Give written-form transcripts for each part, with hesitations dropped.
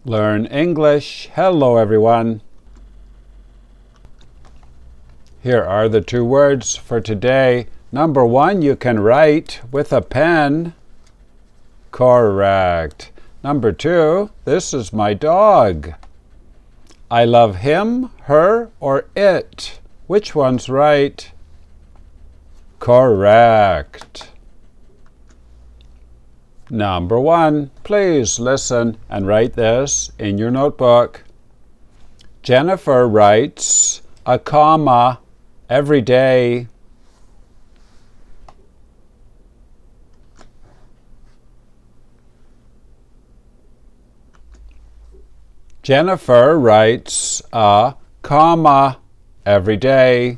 Learn English. Hello, everyone. Here are the 2 words for today. Number 1, you can write with a pen. Correct. Number 2, this is my dog. I love him, her, or it. Which one's right? Correct. Number 1, please listen and write this in your notebook. Jennifer writes a comma every day. Jennifer writes a comma every day.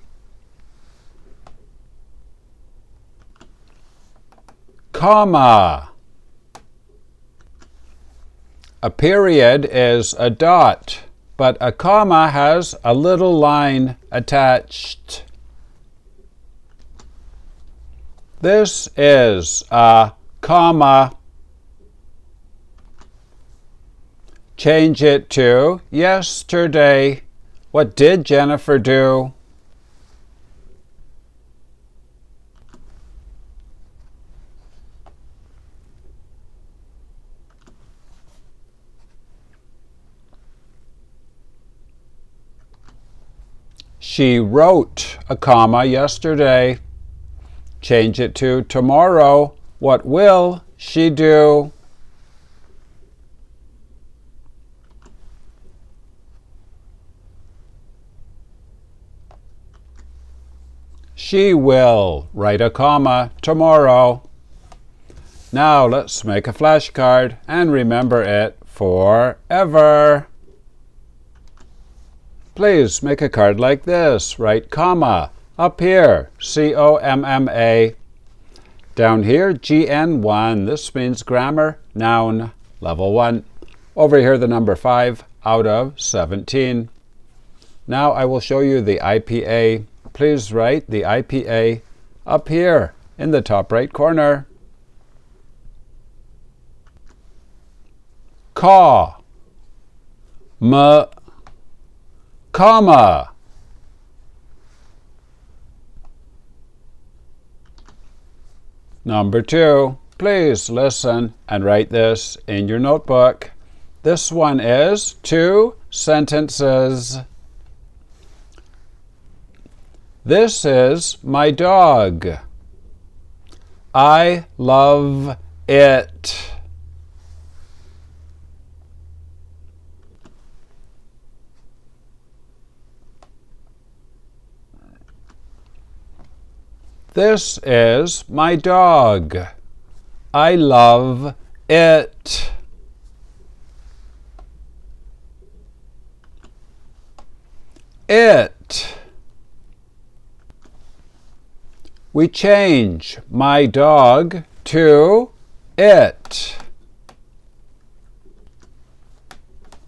Comma. A period is a dot, but a comma has a little line attached. This is a comma. Change it to yesterday. What did Jennifer do? She wrote a comma yesterday. Change it to tomorrow. What will she do? She will write a comma tomorrow. Now let's make a flashcard and remember it forever. Please make a card like this. Write comma up here, COMMA. Down here, GN1. This means grammar, noun, level 1. Over here, the number 5 out of 17. Now I will show you the IPA. Please write the IPA up here in the top right corner. Ca, m, comma. Number 2, please listen and write this in your notebook. This one is 2 sentences. This is my dog. I love it. This is my dog. I love it. It. We change my dog to it.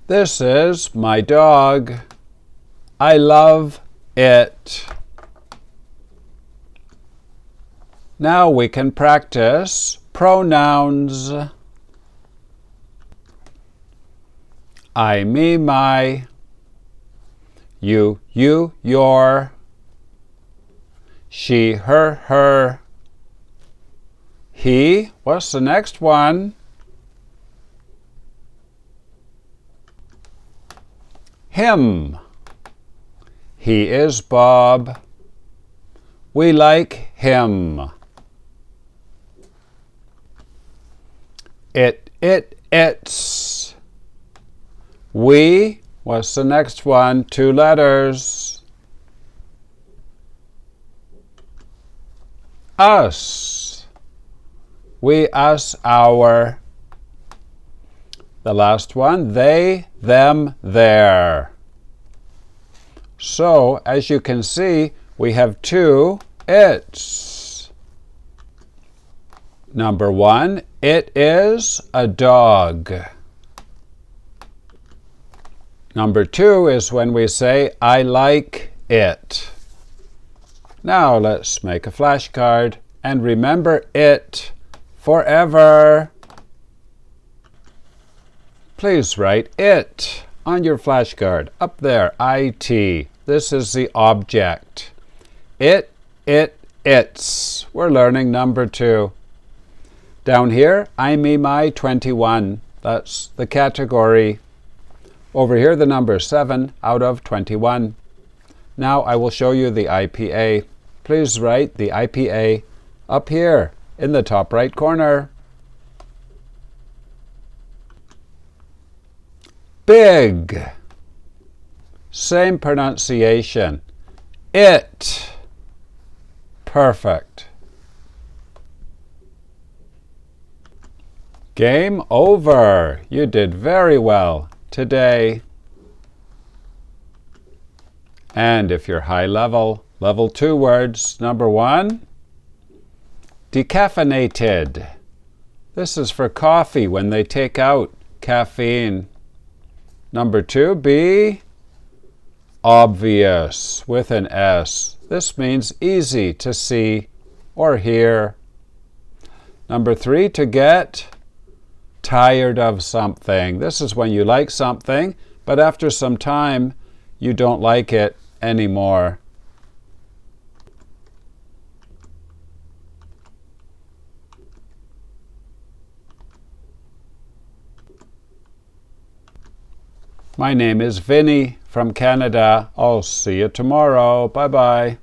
This is my dog. I love it. Now we can practice pronouns. I, me, my. You, your. She, her. He, what's the next one? Him. He is Bob. We like him. It's. We, what's the next one? 2 letters. Us. We, us, our. The last one, they, them, their. So, as you can see, we have 2 it's. Number 1, it is a dog. Number 2 is when we say, I like it. Now let's make a flashcard and remember it forever. please write it on your flashcard. Up there, IT. This is the object. It's. We're learning number 2. Down here, I, me, my, 21. That's the category. Over here, the number 7 out of 21. Now I will show you the IPA. Please write the IPA up here in the top right corner. Big. Same pronunciation. It. Perfect. Game over. You did very well today. And if you're high level, level 2 words. Number 1, decaffeinated. This is for coffee when they take out caffeine. Number 2, be obvious with an S. This means easy to see or hear. Number 3, to get tired of something. This is when you like something, but after some time, you don't like it anymore. My name is Vinny from Canada. I'll see you tomorrow. Bye-bye.